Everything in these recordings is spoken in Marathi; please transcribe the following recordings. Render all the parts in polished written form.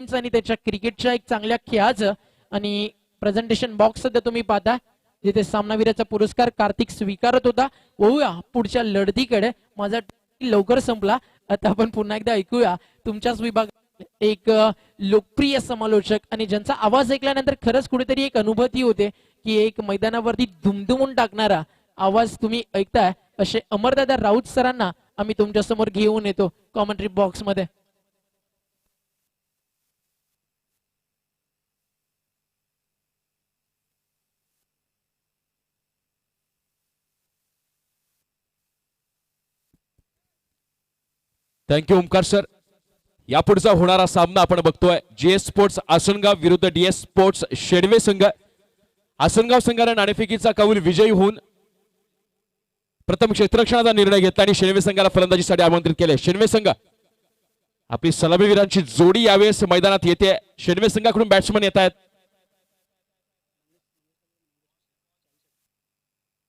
आणि त्याच्या क्रिकेटच्या एक चांगल्या खेळाचं आणि प्रेझेंटेशन बॉक्स सध्या तुम्ही पाहता जिथे सामनावीराचा पुरस्कार कार्तिक स्वीकारत होता. वळूया पुढच्या लढतीकडे. माझा लवकर संपला. आता आपण पुन्हा एकदा ऐकूया तुमच्याच विभागात एक लोकप्रिय समालोचक आणि ज्यांचा आवाज ऐकल्यानंतर खरंच कुठेतरी एक अनुभूती होते की एक मैदानावरती दुमदुमून टाकणारा आवाज तुम्ही ऐकताय असे अमरदादा राऊत सरांना आम्ही तुमच्या समोर घेऊन येतो कॉमेंट्री बॉक्स मध्ये. Thank you Omkar sir. यापुढचा होणारा सामना आपण बघतोय जीएस स्पोर्ट्स आसनगाव विरुद्ध डीएस स्पोर्ट्स शेडवे संघ. आसनगाव संघाने नाणेफेकीचा कौल विजयी होऊन प्रथम क्षेत्ररक्षणाचा निर्णय घेतला आणि शेडवे संघाला फलंदाजीसाठी आमंत्रित केले. शेडवे संघ आपली सलामीवीरांची जोडी यावेळेस मैदानात येते. शेडवे संघाकडून बॅट्समन येत आहेत.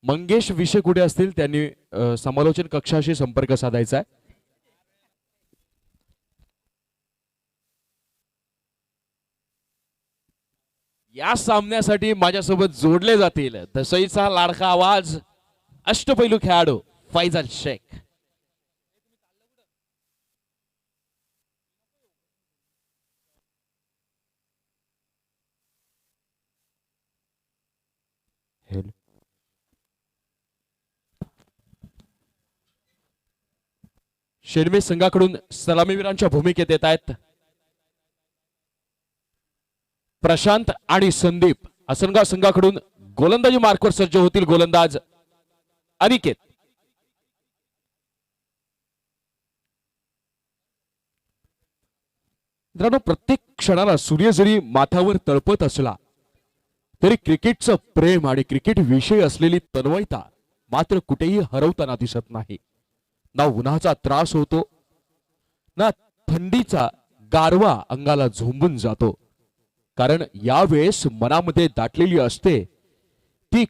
मंगेश विषय कुठे असतील त्यांनी समालोचन कक्षाशी संपर्क साधायचा आहे. या सामन्यासाठी माझ्यासोबत जोडले जातील दसईचा लाडका आवाज अष्टपैलू खेळाडू फैजल शेख. शेडवे संघाकडून सलामीवीरांच्या भूमिकेत येत आहेत प्रशांत आणि संदीप. आसनगाव संघाकडून गोलंदाजी मार्कवर सज्ज होतील गोलंदाज अनिकेत. मित्रांनो, प्रत्येक क्षणाला सूर्य जरी माथ्यावर तळपत असला तरी क्रिकेटचं प्रेम आणि क्रिकेट विषयी असलेली तन्मयता मात्र कुठेही हरवताना दिसत नाही. ना उन्हाचा त्रास होतो ना थंडीचा गारवा अंगाला झोंबून जातो. कारण यावेळेस मनामध्ये दाटलेली असते ती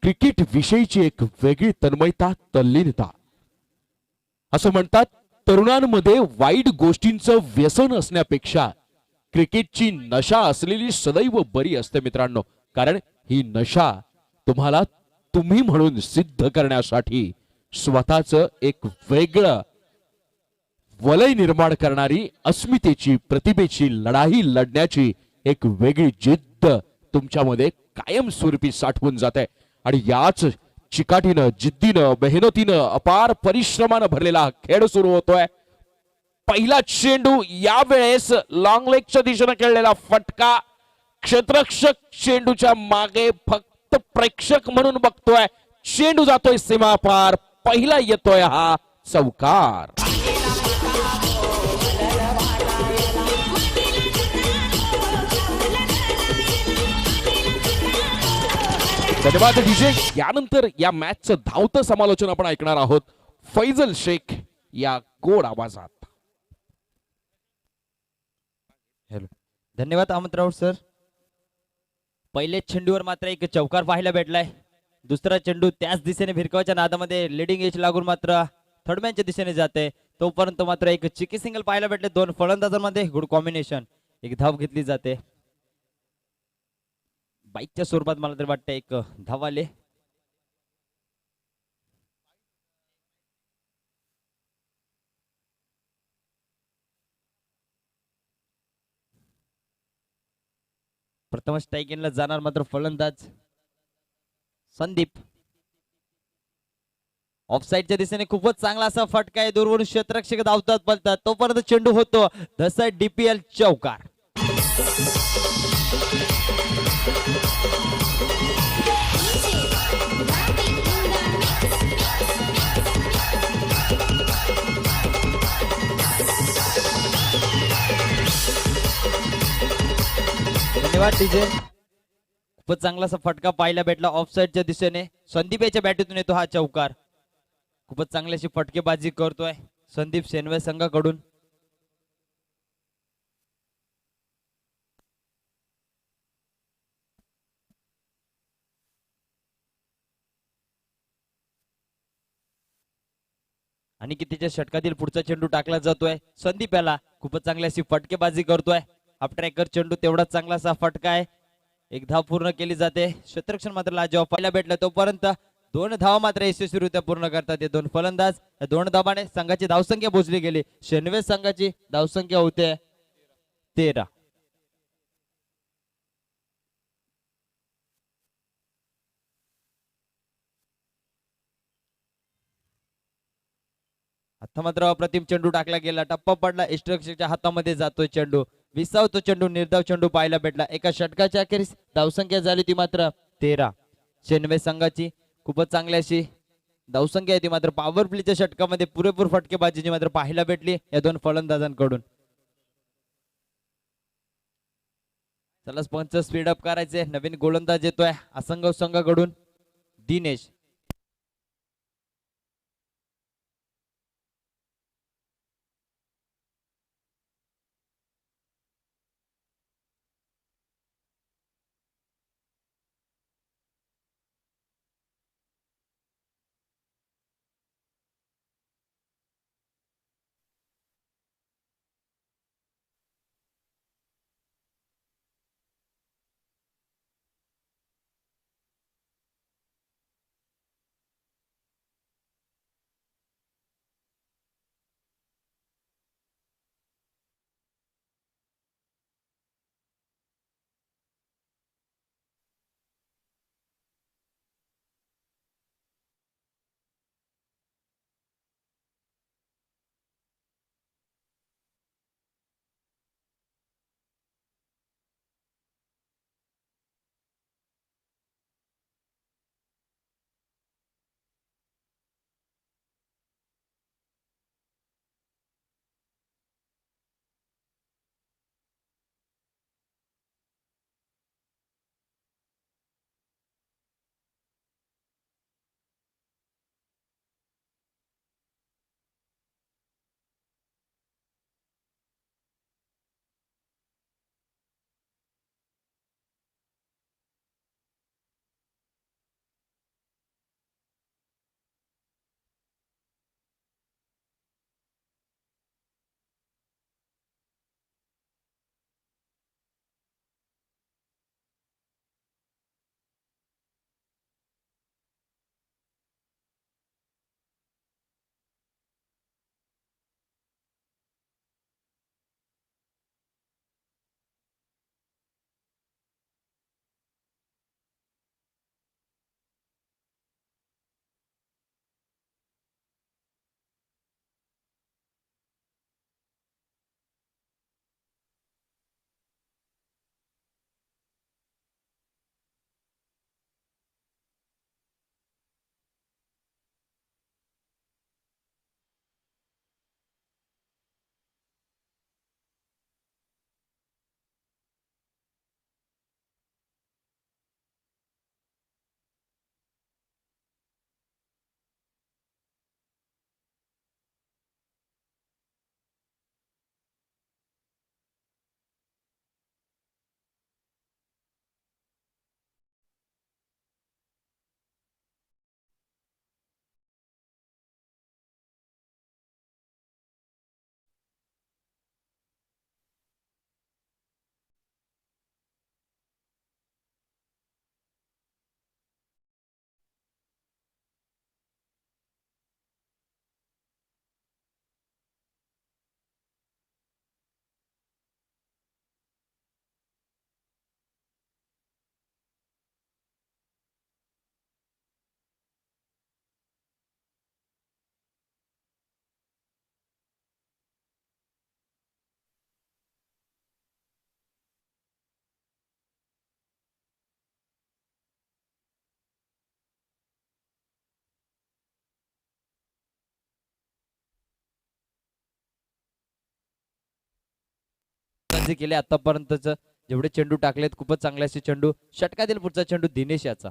क्रिकेट विषयीची एक वेगळी तन्मयता, तल्लीनता. असं म्हणतात तरुणांमध्ये वाईट गोष्टींचं व्यसन असण्यापेक्षा क्रिकेटची नशा असलेली सदैव बरी असते मित्रांनो. कारण ही नशा तुम्हाला तुम्ही म्हणून सिद्ध करण्यासाठी स्वतःच एक वेगळं वलय निर्माण करणारी, अस्मितेची, प्रतिभेची लढाई लढण्याची एक वेगळी जिद्द तुमच्यामध्ये कायमस्वरूपी साठवून जाते. आणि याच चिकाटीनं, जिद्दीनं, मेहनतीनं, अपार परिश्रमानं भरलेला खेळ सुरू होतोय. पहिला चेंडू यावेळेस लॉंग लेगच्या दिशेने खेळलेला फटका. क्षेत्ररक्षक चेंडूच्या मागे फक्त प्रेक्षक म्हणून बघतोय. चेंडू जातोय सीमा पार. पहिला येतोय हा चौकार. धन्यवाद डीजे. यानंतर या मॅचचं धावतं समालोचन आपण ऐकणार आहोत फैजल शेख या गोड आवाजात. हॅलो, धन्यवाद अमित राऊत सर. पहिले चेंडूवर मात्र एक चौकार पाहायला भेटलाय. दुसरा चेंडू त्याच दिशेने भिरकावाच्या नादामध्ये लिडिंग एज लागून मात्र थर्डमॅनच्या दिशेने जाते. तोपर्यंत मात्र एक चिकी सिंगल पाहायला भेटले. दोन फलंदाजांमध्ये गुड कॉम्बिनेशन. एक धाव घेतली जाते. बाईकच्या स्वरूपात मला तरी वाटतं एक धाव आले. प्रथम स्ट्राईक एंडला जाणार मात्र फलंदाज संदीप. ऑफसाईडच्या दिशेने खूपच चांगला असा फटका आहे. दूरवरून क्षेत्ररक्षक धावतात पळतात. तोपर्यंत चेंडू होतो धसा डीपीएल चौकार. धन्यवाद डीजे. खूपच चांगला असा फटका पाहायला भेटला ऑफसाईडच्या दिशेने. संदीप याच्या बॅटीतून येतो हा चौकार. खूपच चांगली अशी फटकेबाजी करतोय संदीप शेनवे संघाकडून. आणि कितीच्या षटकातील पुढचा चेंडू टाकला जातोय संदीप याला. खूपच चांगली अशी फटकेबाजी करतोय. हाफ ट्रॅकर चेंडू तेवढाच चांगलासा फटका आहे. एक धाव पूर्ण केली जाते. क्षेत्ररक्षण मात्र जेव्हा पाहायला भेटलं तोपर्यंत 2 धावा मात्र यशस्वीरित्या पूर्ण करतात हे 2 फलंदाज. 2 धावाने संघाची धावसंख्या मोजली गेली. शेनवे संघाची धावसंख्या होते 13. आता मात्र अप्रतिम चेंडू टाकला गेला. टप्पा पडला. इष्टरक्षकच्या हातामध्ये जातोय चेंडू. विसावतो चेंडू. निर्धाव चेंडू पाहायला भेटला. एका षटकाच्या अखेरीस धावसंख्या झाली ती मात्र 13. शेनवे संघाची खूपच चांगली अशी धावसंख्या आहे ती मात्र पॉवर प्लेच्या षटकामध्ये पुरेपूर फटकेबाजी मात्र पाहायला भेटली या 2 फलंदाजांकडून. चला पंच स्पीड अप करायचे. नवीन गोलंदाज येतोय आसंगाव संघाकडून दिनेश. जे केले आतापर्यंतच जेवढे चेंडू टाकलेत खूपच चांगले असे चेंडू. षटकातील पुढचा चेंडू दिनेश याचा.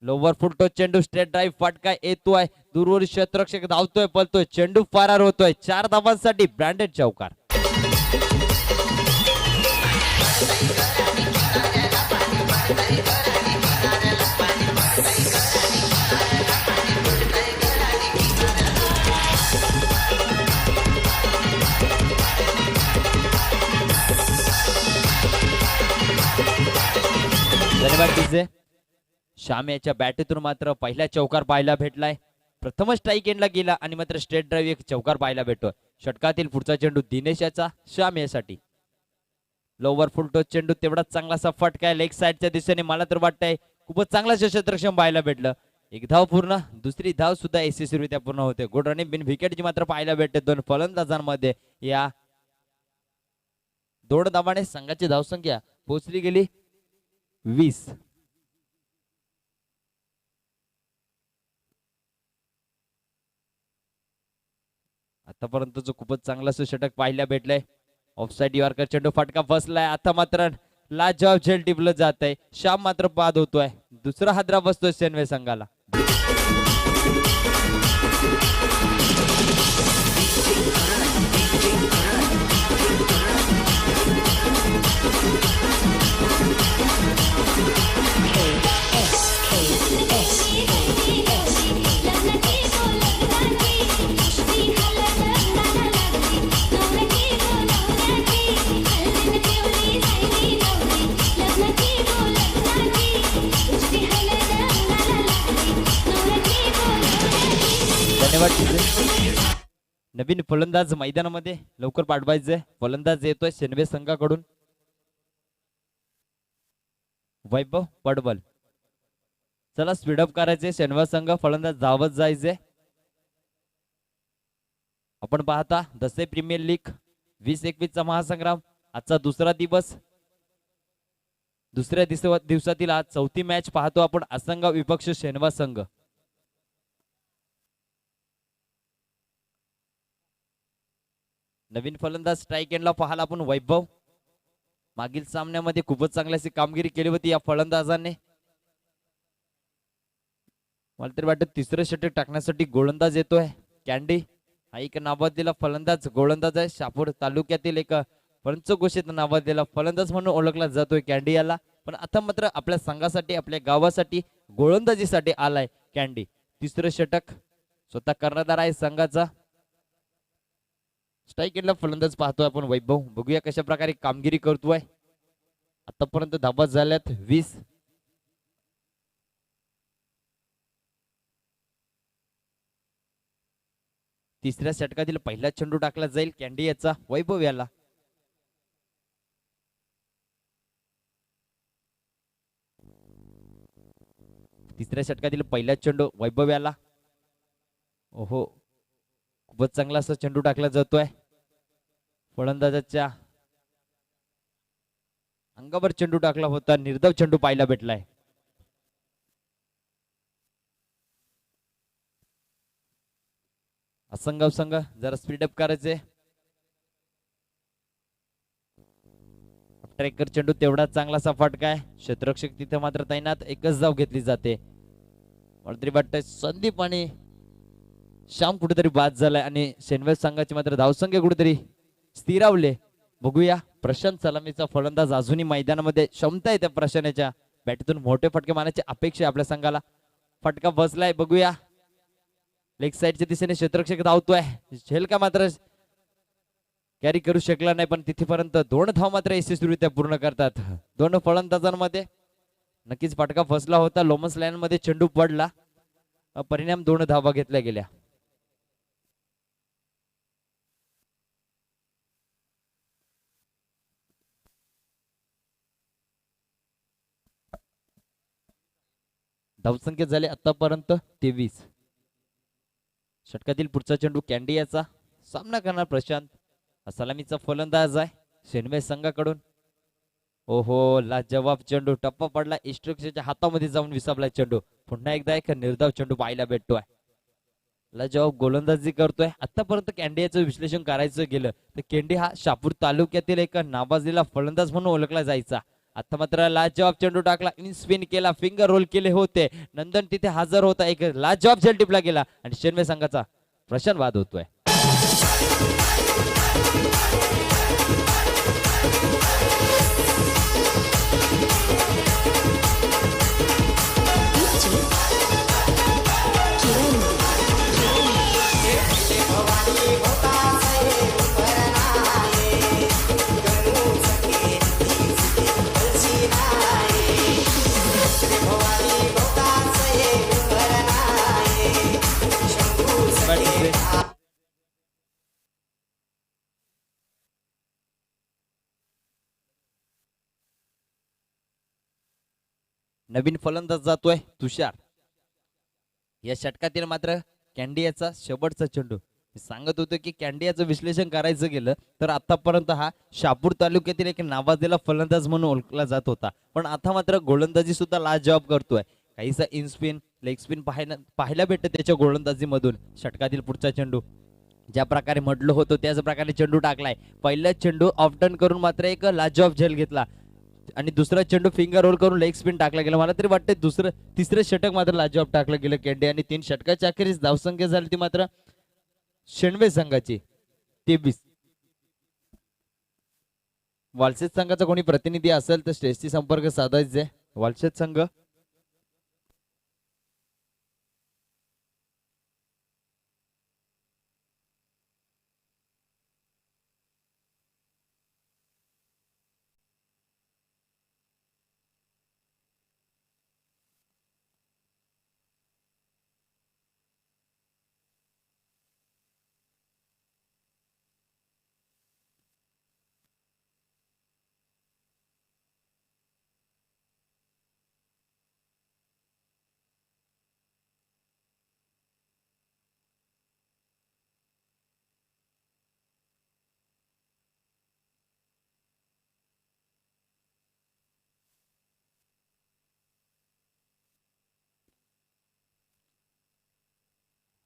लोवर फुलटो चेंडू स्ट्रेट ड्राईव्ह फटका येतोय. दूरवरील क्षेत्ररक्षक धावतोय पळतोय. चेंडू फरार होतोय. 4 धावांसाठी ब्रँडेड चौकार. धन्यवाद डीजे. श्याम याच्या बॅटीतून मात्र पहिला चौकार पाहायला भेटलाय. प्रथमच स्ट्राईक एंडला गेला आणि मात्र स्ट्रेट ड्राईव्ह एक चौकार पाहायला भेटतोय. षटकातील पुढचा चेंडू दिनेश याचा श्याम यासाठी. लोवर फुल टॉस चेंडू तेवढाच चांगलासा फटका आहे लेग साईडच्या दिशेने. मला तर वाटतंय खूपच चांगला क्षेत्ररक्षण पाहायला भेटलं. एक धाव पूर्ण, दुसरी धाव सुद्धा यशस्वीरित्या पूर्ण होते. गुड रनिंग बिन विकेटची मात्र पाहायला भेटते दोन फलंदाजांमध्ये. या दोन धावाने संघाची धावसंख्या पोहोचली गेली 20. आतापर्यंतच खूपच चांगलं असं षटक पाहायला भेटलंय. ऑफसाईड यॉर्कर चेंडू फटका फसलाय. आता मात्र लाजवाब झेल टिपलं जात आहे. श्याम मात्र बाद होतोय. दुसरा हादरा बसतोय सेनवे संघाला. धन्यवाद. नवीन फलंदाज मैदानामध्ये लवकर पाठवायचंय. फलंदाज येतोय सेनवे संघाकडून वैभव पडवल. चला स्पीडअप करायचे. सेनवा संघ फलंदाज धावत जायचे. आपण पाहता दसे प्रीमियर लीग 20-21 चा महासंग्राम. आजचा दुसरा दिवस. दुसऱ्या दिवसातील आज चौथी मॅच पाहतो आपण. असंघ विपक्ष सेनवा संघ. नवीन फलंदाज स्ट्राईक एंडला पाहायला आपण वैभव. मागील सामन्यामध्ये खूपच चांगली अशी कामगिरी केली होती या फलंदाजाने. मला तरी वाटतं तिसरं षटक टाकण्यासाठी गोलंदाज येतोय कॅन्डी. हा एक नावाजलेला फलंदाज गोलंदाज आहे. शहापूर तालुक्यातील एक पंचघोषित नावाजलेला फलंदाज म्हणून ओळखला जातोय कॅन्डी याला. पण आता मात्र आपल्या संघासाठी, आपल्या गावासाठी गोलंदाजीसाठी आलाय कॅन्डी. तिसरं षटक स्वतः कर्णधार आहे संघाचा. स्ट्राईक एंडला फलंदाज पाहतोय आपण वैभव. बघूया कशा प्रकारे कामगिरी करतोय. आतापर्यंत धावा झाल्यात 20. तिसऱ्या षटकातील पहिला चेंडू टाकला जाईल कॅन्डी याचा वैभव याला. तिसऱ्या षटकातील पहिला चेंडू वैभव याला. ओहो, खूपच चांगला असा चेंडू टाकला जातोय. फलंदाजाच्या अंगावर चेंडू टाकला होता. निर्धाव चेंडू पाहायला भेटलाय. असंघ संघ जरा स्पीडअप करायचे. ट्रॅकर चेंडू तेवढा चांगलासा फटका आहे. क्षेत्ररक्षक तिथे मात्र तैनात. एकच धाव घेतली जाते. मला तरी वाटतंय संदीप आणि श्याम कुठेतरी बाद झालाय आणि सेनवेस संघाची मात्र धावसंख्या कुठेतरी स्थिरावले. बघूया. प्रशांत सलामीचा फलंदाज अजूनही मैदानामध्ये. क्षमता आहे त्या प्रशांतच्या बॅटीतून मोठे फटके मारण्याची अपेक्षा आपल्या संघाला. फटका बसलाय. बघूया. लेग साईडच्या दिशेने क्षेत्ररक्षक धावतोय. झेल का मात्र कॅरी करू शकला नाही. पण तिथेपर्यंत 2 धाव मात्र यशस्वीरित्या पूर्ण करतात दोन फलंदाजांमध्ये. नक्कीच फटका फसला होता. लोमन्स लाईन मध्ये चेंडू पडला. परिणाम 2 धावा घेतल्या गेल्या. धावसंख्या झाली आतापर्यंत 23. षटकातील पुढचा चेंडू कॅन्डी याचा. सामना करणार प्रशांत. सलामीचा फलंदाज आहे सेनवे संघाकडून. ओहो, लाजवाब चेंडू. टप्पा पडला. इस्ट्रक्सच्या हातामध्ये जाऊन विसावला चेंडू. पुन्हा एकदा एक निर्धाव चेंडू पाहायला भेटतोय. लाजवाब गोलंदाजी करतोय. आतापर्यंत कॅन्डी याचं विश्लेषण करायचं गेलं तर कॅन्डी हा शहापूर तालुक्यातील एक नावाजलेला फलंदाज म्हणून ओळखला जायचा. आता मात्र लाजवाब चेंडू टाकला. इन स्पिन केला. फिंगर रोल केले होते. नंदन तिथे हजर होता. एक लाजवाब झेल टिपला गेला आणि सेनवे संघाचा प्रशांत बाद होतोय. नवीन फलंदाज जातोय तुषार. या षटकातील मात्र कॅन्डियाचा शेवटचा चेंडू. मी सांगत होतो की कॅन्डियाचं विश्लेषण करायचं गेलं तर आतापर्यंत हा शहापूर तालुक्यातील एक नावाजलेला फलंदाज म्हणून ओळखला जात होता, पण आता मात्र गोलंदाजी सुद्धा लाजवाब करतोय. काहीसा इन स्पिन लेग स्पिन पाहायला भेटतं त्याच्या गोलंदाजीमधून. षटकातील पुढचा चेंडू ज्या प्रकारे म्हटलं होतं त्याच प्रकारे चेंडू टाकलाय. पहिला चेंडू ऑफ टर्न करून मात्र एक लाजवाब झेल घेतला आणि दुसरा चेंडू फिंगर रोल करून लेग स्पिन टाकला गेला. मला तरी वाटतं तिसरं षटक मात्र लाजवाब टाकलं गेलं कॅन्डी. आणि 3 षटकाच्या अखेरीस धावसंख्या झाली ती मात्र शेणवे संघाची 23. वालसेत संघाचा कोणी प्रतिनिधी असेल तर स्टेजशी संपर्क साधायचे. वालसेत संघ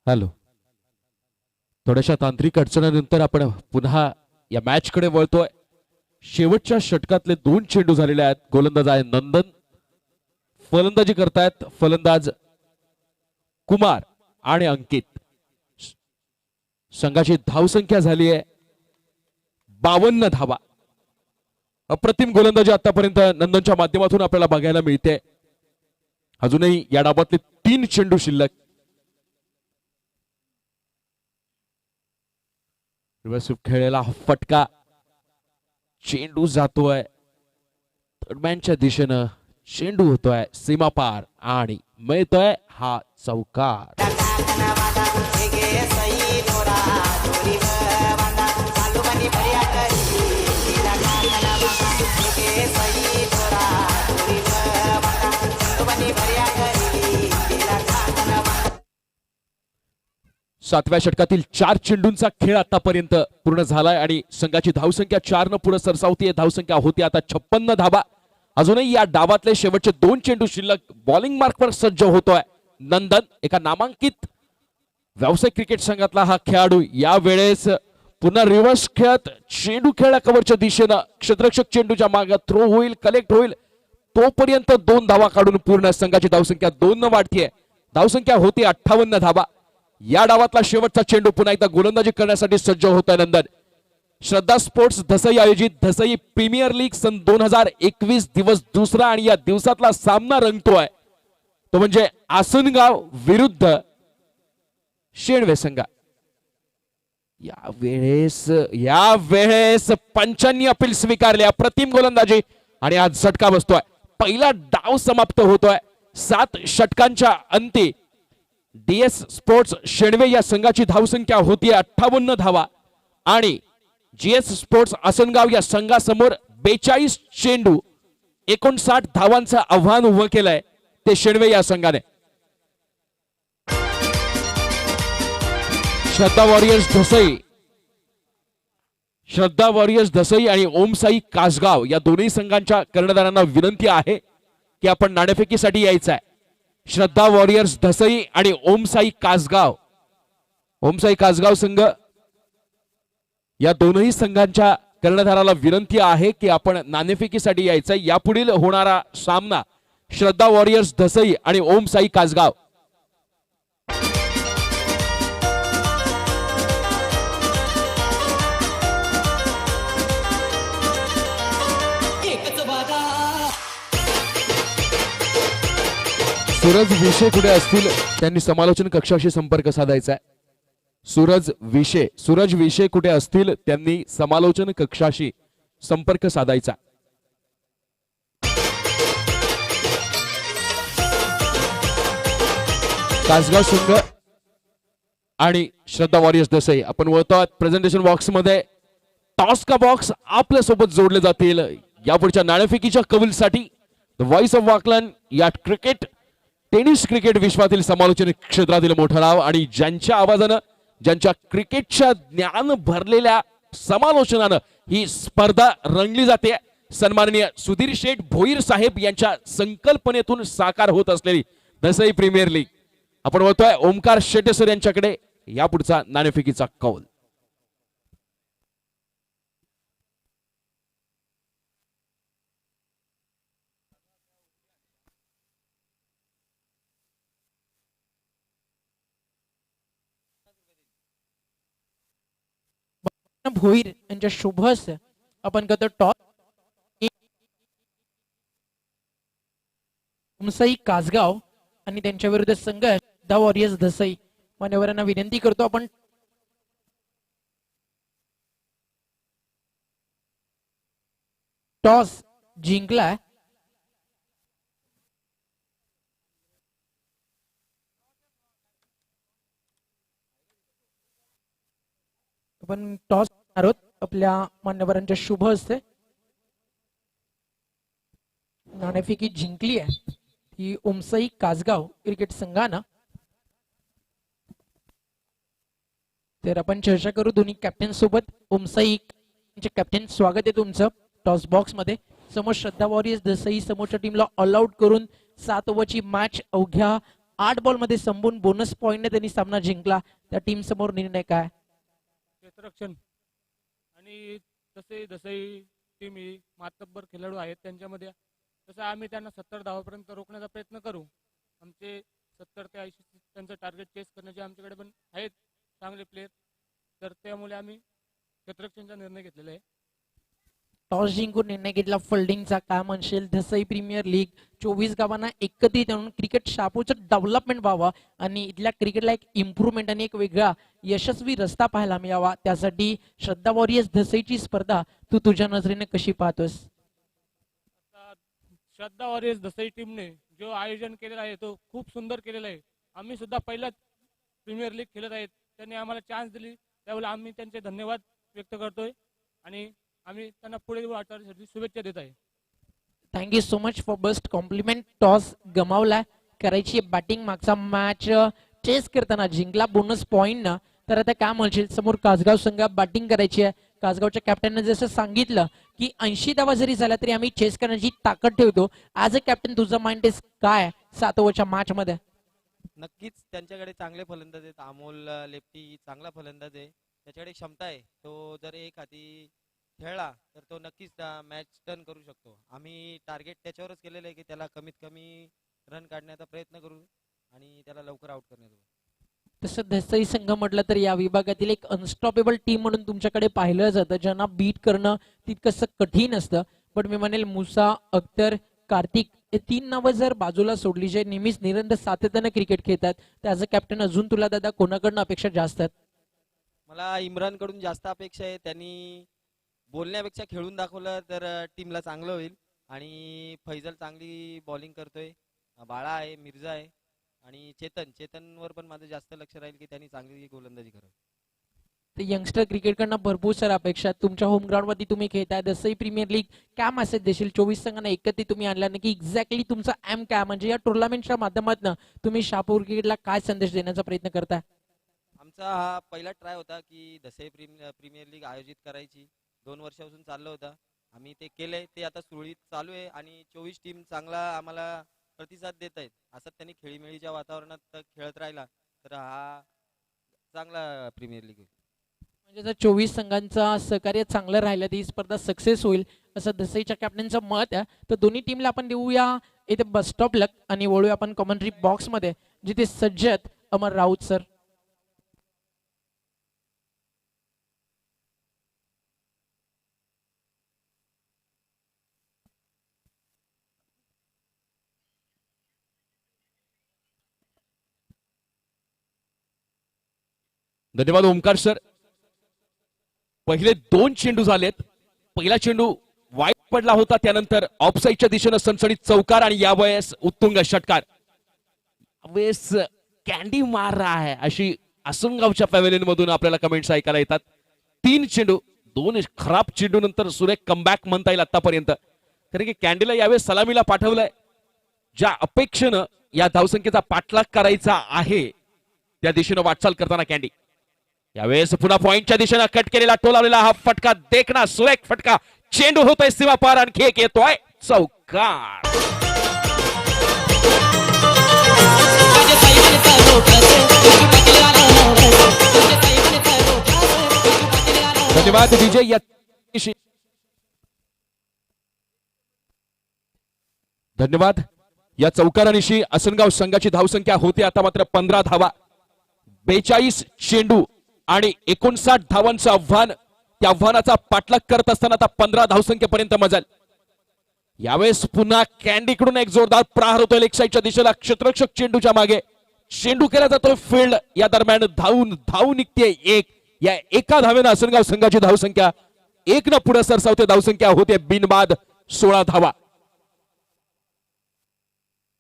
हॅलो. थोड्याशा तांत्रिक अडचणीनंतर आपण पुन्हा या मॅच कडे वळतोय. शेवटच्या षटकातले 2 चेंडू झालेले आहेत. गोलंदाज आहे नंदन, फलंदाजी करतायत फलंदाज कुमार आणि अंकित. संघाची धावसंख्या झाली आहे 52 धावा. अप्रतिम गोलंदाजी आतापर्यंत नंदनच्या माध्यमातून आपल्याला बघायला मिळते. अजूनही या डावातले 3 चेंडू शिल्लक. खेळलेला फटका, चेंडू जातोय दरम्यानच्या दिशेनं, चेंडू होतोय सीमापार आणि मिळतोय हा चौकार. सातव्या षटकातील 4 चेंडूंचा खेळ आतापर्यंत पूर्ण झालाय आणि संघाची धावसंख्या 4 पुढे सरसावतीये. धावसंख्या होती आता 56 धावा. अजूनही या डावातले शेवटचे 2 चेंडू शिल्लक. बॉलिंग मार्कवर सज्ज होतोय नंदन, एका नामांकित व्यावसायिक क्रिकेट संघातला हा खेळाडू. या वेळेस पुन्हा रिव्हर्स खेळत चेंडू खेळला कव्हरच्या दिशेनं. क्षेत्ररक्षक चेंडूच्या मागे थ्रो होईल, कलेक्ट होईल तोपर्यंत 2 धावा काढून पूर्ण संघाची धावसंख्या 2 न वाढतीये. धावसंख्या होती 58 धावा. या डावातला शेवटचा चेंडू पुन्हा एकदा गोलंदाजी करण्यासाठी सज्ज होत आहे नंदन. श्रद्धा स्पोर्ट्स धसई आयोजित धसई प्रीमियर लीग सन 2021 दिवस दुसरा आणि या दिवसातला सामना रंगतोय तो म्हणजे आसनगाव विरुद्ध शेणवे संघ. यावेळेस पंचांनी अपील स्वीकारले. अप्रतिम गोलंदाजी आणि आज झटका बसतोय. पहिला डाव समाप्त होतोय. 7 षटकांच्या अंती DS स्पोर्ट्स शेणवे या संघाची धावसंख्या होती 58 धावा आणि GS स्पोर्ट्स आसनगाव या संघासमोर 42 चेंडू 59 धावांचं आव्हान उभं केलंय ते शेणवे या संघाने. श्रद्धा वॉरियर्स धसई आणि ओमसाई कासगाव या दोन्ही संघांच्या कर्णधारांना विनंती आहे की आपण नाणेफेकीसाठी यायचं आहे. श्रद्धा वॉरियर्स धसई आणि ओमसाई कासगाव संघ या दोनही संघांच्या कर्णधाराला विनंती आहे की आपण नाणेफेकीसाठी यायचं आहे. यापुढील होणारा सामना श्रद्धा वॉरियर्स धसई आणि ओमसाई कासगाव. सूरज विषय कुठे असतील त्यांनी समालोचन कक्षाशी संपर्क साधायचा आहे. सूरज विषय कुठे असतील त्यांनी समालोचन कक्षाशी संपर्क साधायचा. कासगाव संघ आणि श्रद्धा वॉरियर्स धसई आपण वळतो प्रेझेंटेशन बॉक्स मध्ये. टॉस का बॉक्स आपल्या सोबत जोडले जातील यापुढच्या नाणेफेकीच्या कबूलसाठी. द व्हॉइस ऑफ वाकलन या क्रिकेट टेनिस क्रिकेट विश्वातील समालोचन क्षेत्रातील मोठा नाव आणि ज्यांच्या आवाजानं ज्यांच्या क्रिकेटच्या ज्ञान भरलेल्या समालोचनानं ही स्पर्धा रंगली जाते सन्माननीय सुधीर शेठ भोईर साहेब यांच्या संकल्पनेतून साकार होत असलेली दसई प्रीमियर लीग आपण बोलतोय ओमकार शेटे सर यांच्याकडे या पुढचा नाणेफेकीचा कौल. भोईर यांच्या शुभ हस्ते आपण करतो टॉस. उमसई कासगाव आणि त्यांच्या विरुद्ध संघ द वॉरियर्स दसई. मान्यवरांना विनंती करतो आपण टॉस जिंकला. आपण टॉस आहोत आपल्या मान्यवरांच्या शुभ हस्ते. नाणेफेकी जिंकली आहे ही उमसई कासगाव क्रिकेट संघानं. तर आपण चर्चा करू दोन्ही कॅप्टन सोबत. उमसई कॅप्टन स्वागत आहे तुमचं टॉस बॉक्स मध्ये. समोर श्रद्धा वॉरियर्स दसई समोरच्या टीमला ऑल आउट करून 7 ओव्हरची मॅच अवघ्या 8 बॉल मध्ये संपून बोनस पॉइंटने त्यांनी सामना जिंकला. त्या टीम समोर निर्णय काय? क्षेत्ररक्षण आणि तसे दसई टीम ही मातब्बर खेळाडू आहेत त्यांच्यामध्ये. तसं आम्ही त्यांना 70 धावापर्यंत रोखण्याचा प्रयत्न करू. आमचे 70 ते 80 त्यांचं टार्गेट चेस करण्याचे आमच्याकडे पण आहेत चांगले प्लेयर. तर त्यामुळे आम्ही क्षेत्ररक्षणचा निर्णय घेतलेला आहे. टॉस जिंकून निर्णय घेतला फिल्डिंगचा. काय म्हणशील दसई प्रीमियर लीग 24 गावांना एकत्रित आणून क्रिकेट शापूचं डेव्हलपमेंट व्हावं आणि इथल्या क्रिकेटला एक इम्प्रूव्हमेंट आणि एक वेगळा यशस्वी रस्ता पाहायला मिळावा त्यासाठी श्रद्धा वॉरियर्स दसईची स्पर्धा तू तुझ्या नजरेने कशी पाहतोस? आता श्रद्धा वॉरियर्स दसई टीमने जो आयोजन केलेलं आहे तो खूप सुंदर केलेला आहे. आम्ही सुद्धा पहिलाच प्रीमियर लीग खेळत आहेत. त्यांनी आम्हाला चान्स दिली त्यावेळेला आम्ही त्यांचे धन्यवाद व्यक्त करतोय आणि आम्ही त्यांना पुढे वाटण्यासाठी शुभेच्छा देत आहे. Thank you so much for best compliment. Toss गमावला करायची बॅटिंग मागचा मॅच चेस करताना जिंकला बोनस पॉइंट ना. तर आता काय म्हणशील समोर कासगाव संघ बॅटिंग करायची आहे. कासगावच्या कॅप्टनने जसं सांगितलं की 80 धावा जरी झाला तरी आम्ही चेस करण्याची ताकद ठेवतो. ॲज अ कॅप्टन तुझं माइंड इज काय 7 ओव्हरच्या मॅच मध्ये? नक्कीच त्यांच्याकडे चांगले फलंदाज आहेत. अमोल लेप्टी चांगला फलंदाज आहे. त्याच्याकडे क्षमता आहे. तो जर एक हाती खेळला तर तो नक्कीच मॅच टर्न करू शकतो. आम्ही टार्गेट त्याच्यावरच केलेलं आहे की त्याला कमीत कमी रन काढण्याचा प्रयत्न करू आणि त्याला लवकर आउट करण्याचा. तसं दसई संघ म्हटलं तर या विभागातील एक अनस्टॉपेबल टीम म्हणून तुमच्याकडे पाहिलं जातं ज्यांना बीट करणं तितकंसं कठीण असतं. पण मी म्हणेल मुसा अख्तर कार्तिक हे 3 नावं जर बाजूला सोडली जे नेहमीच निरंतर सातत्यानं क्रिकेट खेळतात तर ॲज अ कॅप्टन अजून तुला दादा कोणाकडनं अपेक्षा जास्त आहेत? मला इम्रान कडून जास्त अपेक्षा आहे. त्यांनी बोलण्यापेक्षा खेळून दाखवलं तर टीमला चांगलं होईल. आणि फैजल चांगली बॉलिंग करतोय. बाळा आहे, मिर्झा आहे आणि चेतनवर पण माझं जास्त लक्ष राहील की त्यांनी चांगली गोलंदाजी करावी. तर यंगस्टर क्रिकेटकडनं भरपूर साऱ्या अपेक्षा तुमच्या होम ग्राउंडवरती तुम्ही खेळताय. दसई प्रीमियर लीग काय मेसेज देशील 24 संघांना एकत्रित तुम्ही आणल्या की एक्झॅक्टली तुमचा एम काय म्हणजे या टुर्नामेंटच्या माध्यमातून तुम्ही शापूर क्रिकेटला काय संदेश देण्याचा प्रयत्न करताय? आमचा हा पहिला ट्राय होता की दसई प्रीमियर लीग आयोजित करायची. 2 वर्षापासून चाललं होतं. आम्ही ते केलंय. ते आता सुरळीत चालू आहे आणि 24 टीम चांगला आम्हाला प्रतिसाद देत आहेत. असं त्यांनी खेळीमेळीच्या वातावरणात खेळत राहिला तर हा चांगला प्रीमियर लीग होईल. म्हणजे जर 24 संघांचा सहकार्य चांगलं राहिलं तर ही स्पर्धा सक्सेस होईल असं दसईच्या कॅप्टनचं मत आहे. तर दोन्ही टीमला आपण देऊया इथे बस स्टॉप लक आणि वळूया आपण कॉमेंट्री बॉक्स मध्ये जिथे सज्जद अमर राऊत सर. धन्यवाद ओमकार सर. पहिले 2 चेंडू झालेत. पहिला चेंडू वाईट पडला होता त्यानंतर ऑफसाईडच्या दिशेनं सणसणीत चौकार आणि यावेळेस उत्तुंग षटकार. यावेळेस कॅन्डी मार रहा है अशी आसनगावच्या पॅव्हेलियन मधून आपल्याला कमेंट्स ऐकायला येतात. 3 चेंडू 2 खराब चेंडू नंतर सुरेख कमबॅक म्हणता येईल आतापर्यंत. कारण की कॅन्डीला यावेळेस सलामीला पाठवलंय. ज्या अपेक्षेनं या धावसंख्येचा पाठलाग करायचा आहे त्या दिशेनं वाटचाल करताना कॅन्डी. यावेळेस पुन्हा पॉइंटच्या दिशेनं कट केलेला टोलावलेला हा फटका देखना सुरेख फटका. चेंडू होतोय सीमा पार, आणखी एक येतोय चौकार. धन्यवाद विजय. या धन्यवाद. या चौकारानिशी आसनगाव संघाची धावसंख्या होती आता मात्र 15 धावा. 42 चेंडू आणि 59 धावांचं आव्हान. त्या आव्हानाचा पाठलाग करत असताना आता 15 धावसंख्येपर्यंत मजल. यावेळेस पुन्हा कॅन्डीकडून एक जोरदार प्रहार होतोय लेग साईडच्या दिशेला. क्षेत्ररक्षक चेंडूच्या मागे. चेंडू केला जातोय फील्ड. या दरम्यान धाव निघते एक. या एका धावेनं आसनगाव संघाची धावसंख्या 1 न पुढे सरसावते. धावसंख्या होते बिनबाद 16 धावा.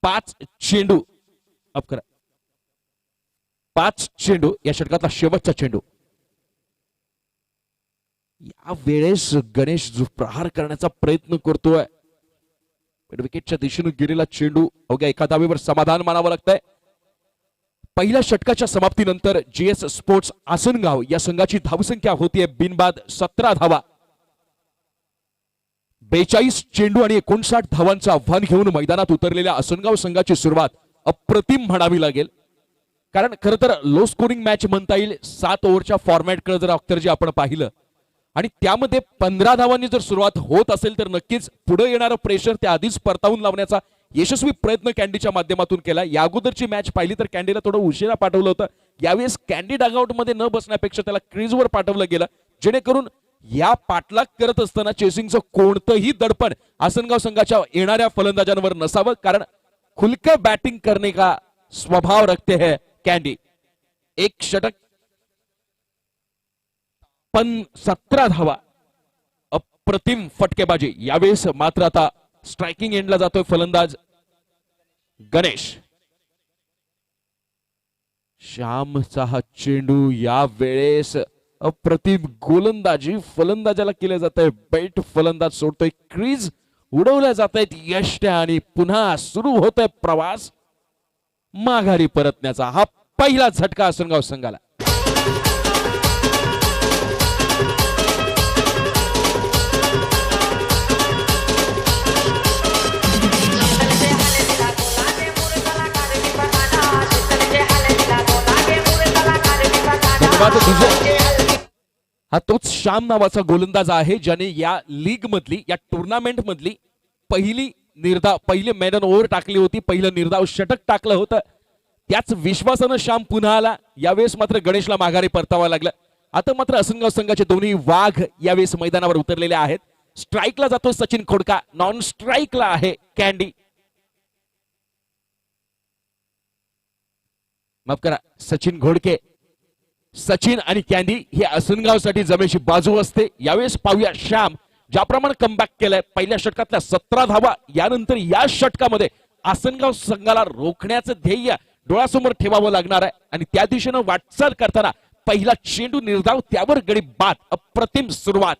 5 चेंडू अपकरा. 5 चेंडू या षटकातला शेवटचा चेंडू. या वेळेस गणेश जो प्रहार करण्याचा प्रयत्न करतोय, विकेटच्या दिशेने गेलेला चेंडू अवघ्या एका धावेवर समाधान मानावं लागतंय. पहिल्या षटकाच्या समाप्तीनंतर जीएस स्पोर्ट्स आसनगाव या संघाची धावसंख्या होतीये बिनबाद 17 धावा. 42 चेंडू आणि 59 धावांचं आव्हान घेऊन मैदानात उतरलेल्या आसनगाव संघाची सुरुवात अप्रतिम म्हणावी लागेल. कारण खरं तर लो स्कोरिंग मॅच म्हणता येईल. 7 ओव्हरच्या फॉर्मॅटकडे जर अख्तरजी आपण पाहिलं आणि त्यामध्ये 15 धावांनी जर सुरुवात होत असेल तर नक्कीच पुढे येणारं प्रेशर त्या आधीच परतावून लावण्याचा यशस्वी प्रयत्न कॅन्डीच्या माध्यमातून केला. या अगोदरची मॅच पाहिली तर कॅन्डीला थोडं उशिरा पाठवलं होतं. यावेळेस कॅन्डी डगआउट मध्ये न बसण्यापेक्षा त्याला क्रीजवर पाठवलं गेलं, जेणेकरून या पाठलाग करत असताना चेसिंगचं कोणतंही दडपण आसनगाव संघाच्या येणाऱ्या फलंदाजांवर नसावं. कारण खुलकर बॅटिंग करणे का स्वभाव रखते है कॅन्डी. एक षटक 17 धावा. अप्रतिम फटकेबाजी. यावेळेस मात्र आता स्ट्रायकिंग एंडला जातोय फलंदाज गणेश. श्यामचा हा चेंडू या वेळेस अप्रतिम गोलंदाजी. फलंदाजाला केले जात आहे बेट. फलंदाज सोडतोय क्रीज. उडवल्या जात आहेत यष्ट्या आणि पुन्हा सुरू होतोय प्रवास माघारी परतण्याचा. हा पहिला झटका आसनगाव संघाला. हा तोच श्याम नावाचा गोलंदाज आहे ज्याने या लीग मधली, या टुर्नामेंट मधली पहिले मैदान ओव्हर टाकली होती. पहिलं निर्धाव षटक टाकलं होतं. त्याच विश्वासानं श्याम पुन्हा आला. यावेळेस मात्र गणेशला माघारी परतावं लागलं. आता मात्र आसनगाव संघाचे दोन्ही वाघ यावेळेस मैदानावर उतरलेले आहेत. स्ट्राईकला जातो सचिन खोडका. नॉन स्ट्राईकला आहे कॅन्डी. माफ करा, सचिन घोडके. सचिन आणि कॅन्डी ही आसनगावसाठी जमेची बाजू असते. यावेळेस पाहूया श्याम ज्याप्रमाणे कमबॅक केलंय. पहिल्या षटकातल्या 17 धावा. यानंतर या षटकामध्ये आसनगाव संघाला रोखण्याचं ध्येय डोळ्यासमोर ठेवावं लागणार आहे आणि त्या दिशेनं वाटचाल करताना पहिला चेंडू निर्धाव, त्यावर गडी बाद. अप्रतिम सुरुवात.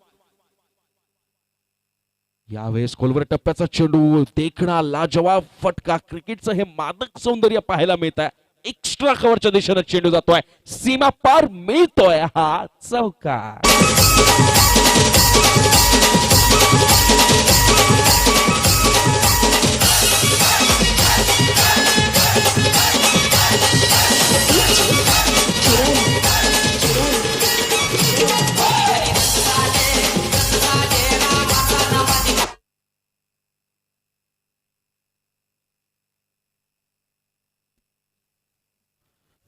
यावेळेस खोलवर टप्प्याचा चेंडू. देखणा लाजवाब फटका. क्रिकेटचं हे मादक सौंदर्य पाहायला मिळत आहे. एक्स्ट्रा कव्हरच्या दिशेनं चेंडू जातोय. सीमा पार मिळतोय हा चौकार.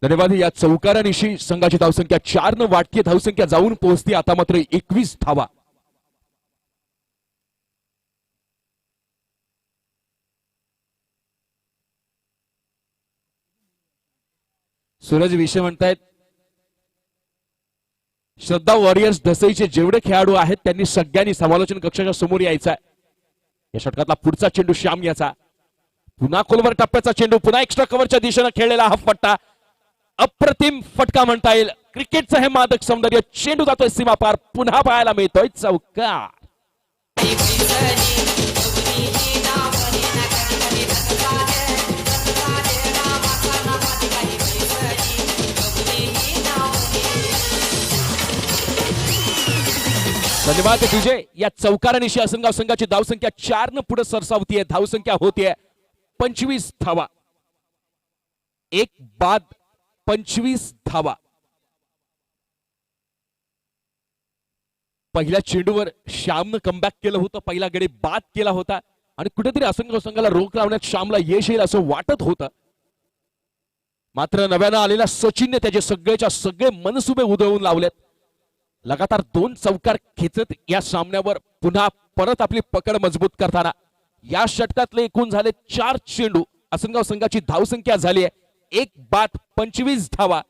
धन्यवाद. या चौकारानिशी संघाची धावसंख्या 4 न वाटकी. धावसंख्या जाऊन पोहोचते आता मात्र 21 धावा. सूरज विषय म्हणतायत श्रद्धा वॉरियर्स दसईचे जेवढे खेळाडू आहेत त्यांनी सगळ्यांनी समालोचन कक्षाच्या समोर यायचा. या षटकातला पुढचा चेंडू श्याम याचा. पुन्हा खोलवर टप्प्याचा चेंडू. पुन्हा एक्स्ट्रा कव्हरच्या दिशेनं खेळलेला हा फटका. अप्रतिम फटका म्हणता येईल. क्रिकेटचं हे मादक सौंदर्य. चेंडू जातोय सीमा पार. पुन्हा पाहायला मिळतोय चौकार. धन्यवाद विजय. या चौकारानिशी आसनगाव संघाची धावसंख्या 4 न पुढे सरसावतीये. धावसंख्या होतीये 25 धावा. एक बाद 25 धावा. पहिल्या चेंडूवर श्यामनं कमबॅक केलं होतं. पहिला गडी बाद केला होता आणि कुठेतरी आसनगाव संघाला रोख लावण्यात श्यामला यश येईल असं वाटत होतं. मात्र नव्यानं आलेल्या सचिनने त्याचे सगळेच्या सगळे मनसुबे उधळून लावलेत. लगातार 2 चौकार खेचत या सामन्यावर पुन्हा परत आपली पकड मजबूत करताना या षटकातले एकूण झाले 4 चेंडू. आसनगाव संघाची धावसंख्या झाली आहे 1 बाद 25 धावा.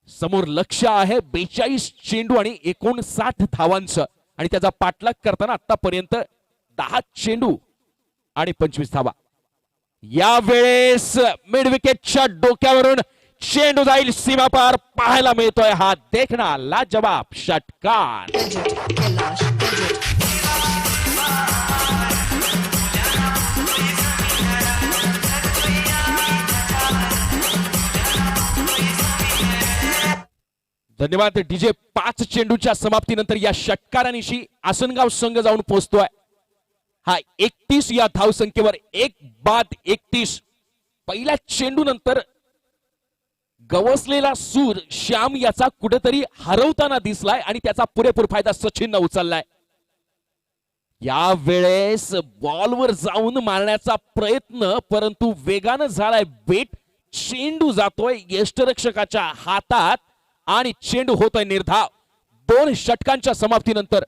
समोर लक्ष आहे 42 चेंडू आणि 59 धावांचं आणि त्याचा पाठलाग करताना आतापर्यंत 10 चेंडू आणि 25 धावा. यावेळेस मिड विकेटच्या डोक्यावरून चेंडू जाईल सीमापार. पाहायला मिळतोय हा देखणा लाजवाब षटकार. धन्यवाद डीजे. 5 चेंडूच्या समाप्तीनंतर या षटकारानिशी आसनगाव संघ जाऊन पोहोचतोय. हा 31 या धावसंख्येवर 1 बाद 31. पहिल्या चेंडू नंतर गवसलेला सूर श्याम याचा कुठेतरी हरवताना दिसलाय आणि त्याचा पुरेपूर फायदा सचिननं उचललाय. यावेळेस बॉलवर जाऊन मारण्याचा प्रयत्न परंतु वेगानं झालाय बेट. चेंडू जातोय यष्टरक्षकाच्या हातात आणि चेंडू होतोय निर्धाव. 2 षटकांच्या समाप्तीनंतर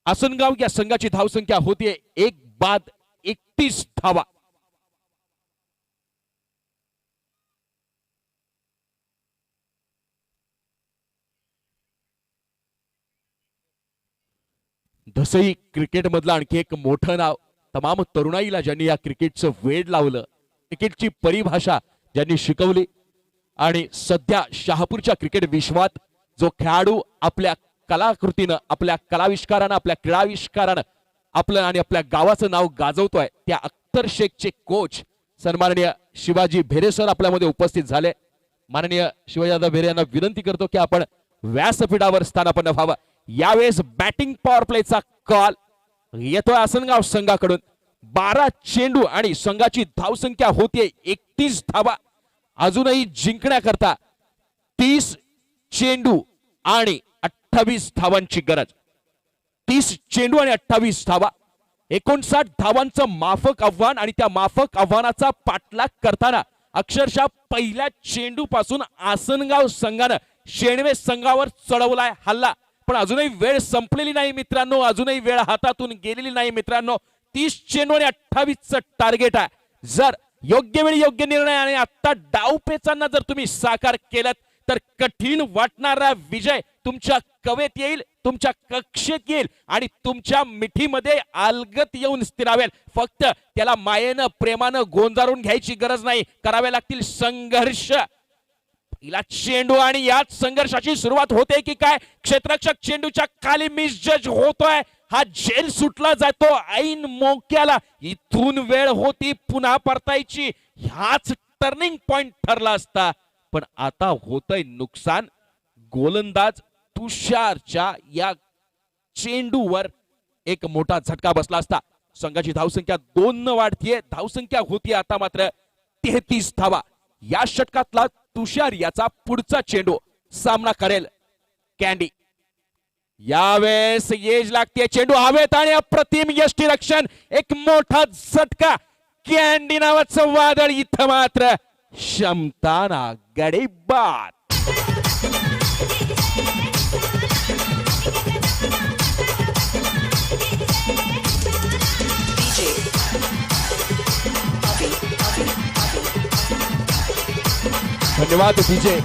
आसनगाव या संघाची धावसंख्या होतीये 1 बाद 31 धावा. धसई क्रिकेट मधलं आणखी एक मोठं नाव. तमाम तरुणाईला ज्यांनी या क्रिकेटचं वेड लावलं, क्रिकेटची परिभाषा ज्यांनी शिकवली आणि सध्या शहापूरच्या क्रिकेट विश्वात जो खेळाडू आपल्या कलाकृतीनं, आपल्या कलाविष्कारानं, आपल्या क्रीडाविष्कारानं आपलं आणि आपल्या गावाचं नाव गाजवतोय, त्या अख्तर शेखचे कोच सन्माननीय शिवाजी भेरे सर आपल्यामध्ये उपस्थित झाले. माननीय शिवाजीदादा भेरे यांना विनंती करतो की आपण व्यासपीठावर स्थानापन्न व्हावं. यावेळेस बॅटिंग पॉवर प्लेचा कॉल येतोय आसनगाव संघाकडून. 12 चेंडू आणि संघाची धावसंख्या होतीये 31 धावा. अजूनही जिंकण्याकरता 30 चेंडू आणि 28 धावांची गरज. 30 चेंडू आणि 28 धावा. 59 धावांचं माफक आव्हान आणि त्या माफक आव्हानाचा पाठलाग करताना अक्षरशः पहिल्या चेंडू पासून आसनगाव संघानं शेणवे संघावर चढवलाय हल्ला. पण अजूनही वेळ संपलेली नाही मित्रांनो, अजूनही वेळ हातातून गेलेली नाही मित्रांनो. 30 चेंडू आणि 28चं टार्गेट आहे. जर योग्य वेळी योग्य निर्णय आणि आता डावपेचांना जर तुम्ही साकार केलात तर कठीण वाटणारा विजय तुमच्या कवेत येईल, तुमच्या कक्षेत येईल आणि तुमच्या मिठीमध्ये अलगत येऊन स्थिरावेल. फक्त त्याला मायेनं प्रेमानं गोंजारून घ्यायची गरज नाही, करावे लागतील संघर्ष. पहिला चेंडू आणि याच संघर्षाची सुरुवात होते की काय? क्षेत्ररक्षक चेंडूच्या खाली मिसजज होतोय. हा जेल सुटला जातो ऐन मोक्याला. इथून वेळ होती पुन्हा परतायची. ह्याच टर्निंग पॉइंट ठरला असता, पण आता होतंय नुकसान. गोलंदाज तुषारच्या या चेंडूवर एक मोठा झटका बसला असता. संघाची धावसंख्या 2 न वाढतीये. धावसंख्या होतीये आता मात्र 33 धावा. या षटकातला तुषार याचा पुढचा चेंडू सामना करेल कॅन्डी. यावेळेस येज लागते. चेंडू हवेत आणि अप्रतिम यष्टीरक्षण. एक मोठा झटका. कॅन्डी नावाचं वादळ. इथं मात्र क्षमताना गडी बाद. धन्यवाद विजय.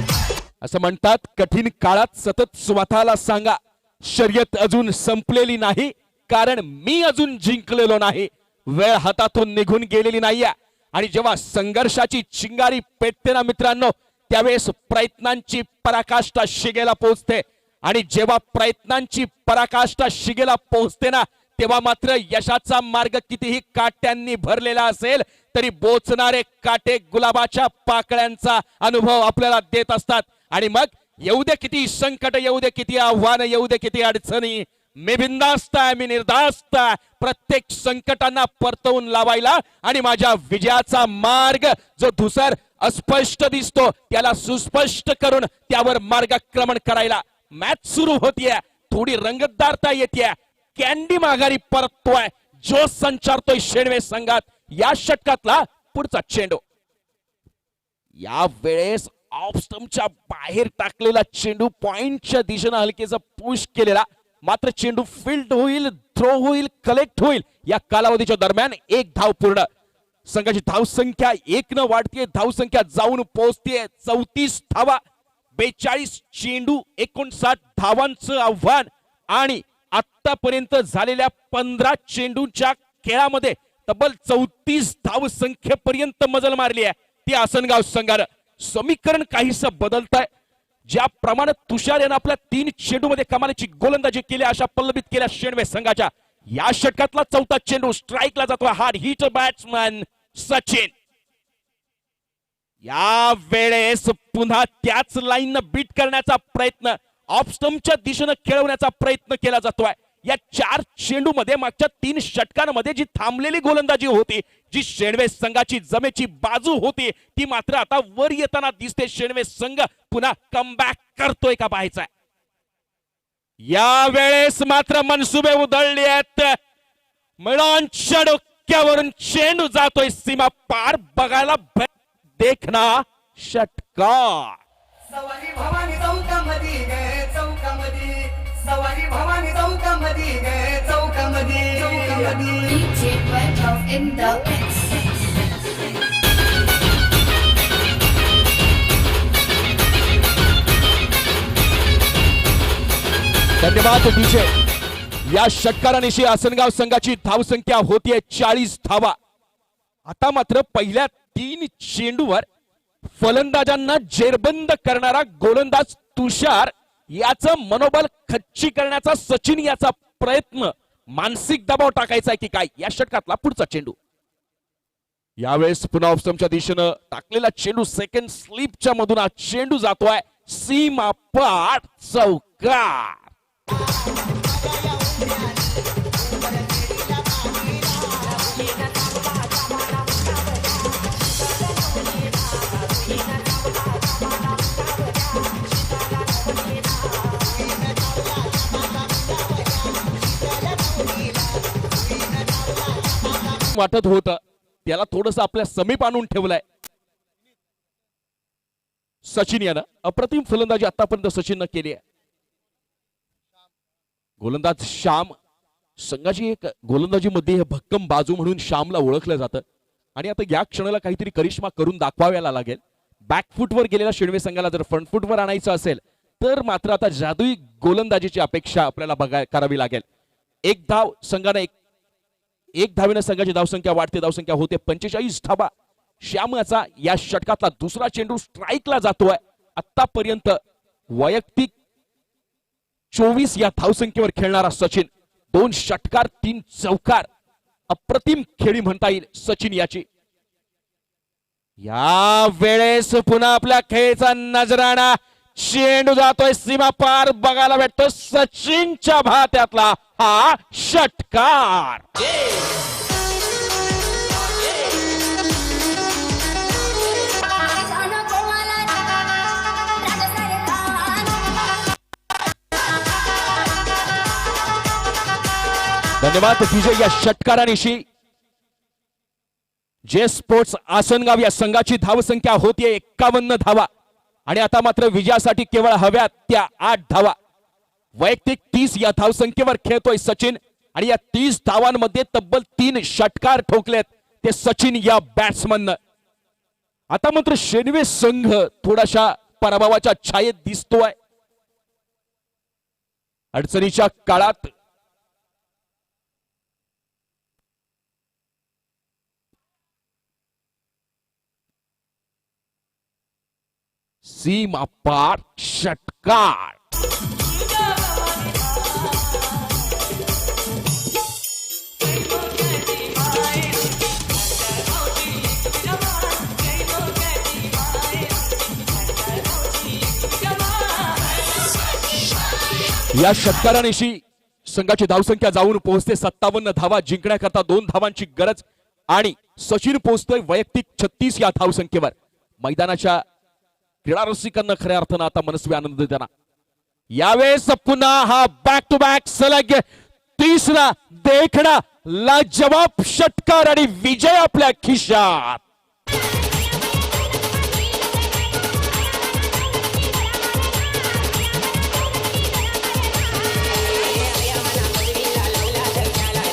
असं म्हणतात कठीण काळात सतत स्वतःला सांगा शर्यत अजून संपलेली नाही, कारण मी अजून जिंकलेलो नाही. वेळ हातातून निघून गेलेली नाहीये आणि जेव्हा संघर्षाची चिंगारी पेटते ना मित्रांनो, त्यावेळेस प्रयत्नांची पराकाष्ठा शिगेला पोहोचते. आणि जेव्हा प्रयत्नांची पराकाष्ठा शिगेला पोहोचते ना, तेव्हा मात्र यशाचा मार्ग कितीही काट्यांनी भरलेला असेल तरी बोचणारे काटे गुलाबाच्या पाकळ्यांचा अनुभव आपल्याला देत असतात. आणि मग येऊ दे किती संकट, येऊ दे किती आव्हान, येऊ दे किती अडचणी, मी बिंदास्त आहे, मी निर्धास्त आहे प्रत्येक संकटांना परतवून लावायला आणि माझ्या विजयाचा मार्ग जो धुसर अस्पष्ट दिसतो त्याला सुस्पष्ट करून त्यावर मार्गक्रमण करायला. मॅच सुरू होतीये, थोडी रंगतदारता येते, कॅन्डी माघारी परततोय, जो संचारतोय शेणवे संघात. या षटकातला पुढचा चेंडू या वेळेस ऑफ स्टंपच्या बाहेर टाकलेला चेंडू पॉइंटच्या दिशेनं हलकेचा पुश केलेला, मात्र चेंडू फील्ड होईल, थ्रो होईल, कलेक्ट होईल या कालावधीच्या दरम्यान एक धाव पूर्ण. संघाची धावसंख्या 1 न वाढतीये, धावसंख्या जाऊन पोहोचतीये 34 धावा. 42 चेंडू 59 धावांचं आव्हान आणि आतापर्यंत झालेल्या 15 चेंडूंच्या खेळामध्ये तब्बल 34 धावसंख्येपर्यंत मजल मारली आहे ती आसनगाव संघानं. समीकरण काहीसं बदलत आहे. ज्याप्रमाणे तुषार यानं आपल्या 3 चेंडूमध्ये कमालीची गोलंदाजी केली अशा पल्लवित केल्या शेणवे संघाच्या. या षटकातला चौथा चेंडू स्ट्राईकला जातो. Hard hit batsman Sachin. या वेळेस पुन्हा त्याच लाईननं बीट करण्याचा प्रयत्न, ऑफ स्टंपच्या दिशेनं खेळवण्याचा प्रयत्न केला जातोय. या 4 चेंडूमध्ये मागच्या 3 षटकांमध्ये जी थांबलेली गोलंदाजी होती, जी शेणवे संघाची जमेची बाजू होती, ती मात्र आता वर येताना दिसते. शेणवे संघ पुन्हा कमबॅक करतोय का पाहायचंय. या वेळेस मात्र मनसुबे उधळले आहेत. मिळांच्या डोक्यावरून चेंडू जातोय सीमा पार, बघायला देखना षटकार. सवारी भवानी चौकामध्ये गे चौकामध्ये, सवारी भवानी चौकामध्ये गे चौकामध्ये, चौकामध्ये. DJ Wentworth in the mix. धन्यवाद डीजे. या षटकारानिशी आसनगाव संघाची धावसंख्या होतीये 40 धावा. आता मात्र पहिल्या 3 चेंडूवर फलंदाजांना जेरबंद करणारा गोलंदाज तुषार याचं मनोबल खच्ची करण्याचा सचिन याचा प्रयत्न, मानसिक दबाव टाकायचा आहे की काय. या षटकातला पुढचा चेंडू यावेळेस पुन्हा ऑफ स्टंपच्या दिशेनं टाकलेला चेंडू सेकंड स्लिपच्या मधून हा चेंडू जातोय सीमा पार, चौकार. वाटत होतं त्याला थोडस आपल्या समीप आणून ठेवलंय सचिन यानं. अप्रतिम फलंदाजी आतापर्यंत सचिननं केली आहे. गोलंदाज श्याम, संघाची एक गोलंदाजीमध्ये भक्कम बाजू म्हणून श्यामला ओळखलं जातं आणि आता या क्षणाला काहीतरी करिश्मा करून दाखवायला लागेल. बॅकफुटवर गेलेल्या शेणवे संघाला जर फ्रंटफुटवर आणायचं असेल तर मात्र आता जादुई गोलंदाजीची अपेक्षा आपल्याला करावी लागेल. एक धाव संघाने एक धावेनं संघाची धावसंख्या वाढते, धावसंख्या होते 45 धावा. श्यामचा या षटकातला दुसरा चेंडू स्ट्राईकला जातोय. आतापर्यंत वैयक्तिक 24 या धावसंख्येवर खेळणारा सचिन, 2 षटकार 3 चौकार, अप्रतिम खेळी म्हणता येईल सचिन याची. या वेळेस पुन्हा आपल्या खेळचा नजराणा, चेंडू जातोय सीमा पार, बघायला भेटतो सचिनच्या भात्यातला हा षटकार. धन्यवाद विजय. या षटकारानिशी जे स्पोर्ट्स आसनगाव या संघाची धावसंख्या होतीये 51 धावा आणि आता मात्र विजयासाठी केवळ हव्यात त्या 8 धावा. वैयक्तिक 30 या धावसंख्येवर खेळतोय सचिन आणि या 30 धावांमध्ये तब्बल 3 षटकार ठोकलेत ते सचिन या बॅट्समननं. आता मात्र शेणवे संघ थोडाशा पराभवाच्या छायेत दिसतोय. अडचणीच्या काळात सीमा पार षटकार. या षटकारानिशी संघाची धावसंख्या जाऊन पोहोचते 57 धावा. जिंकण्याकरता 2 धावांची गरज आणि सचिन पोहोचतोय वैयक्तिक 36 या धावसंख्येवर. मैदानाच्या क्रीडा रसिकांना खऱ्या अर्थानं आता मनस्वी आनंद देताना यावेळेस पुन्हा हा बॅक टू बॅक सलग तिसरा देखणा लाजवाब षटकार आणि विजय आपल्या खिशात.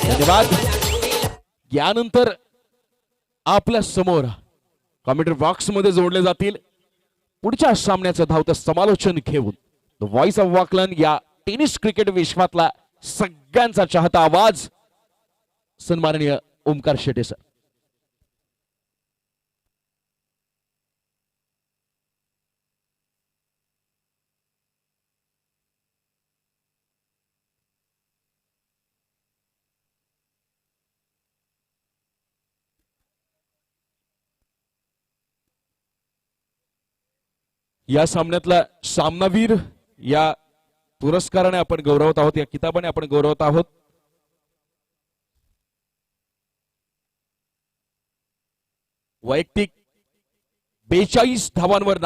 धन्यवाद. यानंतर आपल्या समोर कॉमेंट्री बॉक्स मध्ये जोडले जातील पुढच्या सामन्याचं धावतं समालोचन घेऊन द व्हॉइस ऑफ वॉकलन या टेनिस क्रिकेट विश्वातला सगळ्यांचा चाहता आवाज सन्माननीय ओमकार शेटे सर. या सामन्यातला सामनावीर या पुरस्काराने आपण गौरवत आहोत, या किताबाने आपण गौरवत आहोत. वैयक्तिक 42 धावांवर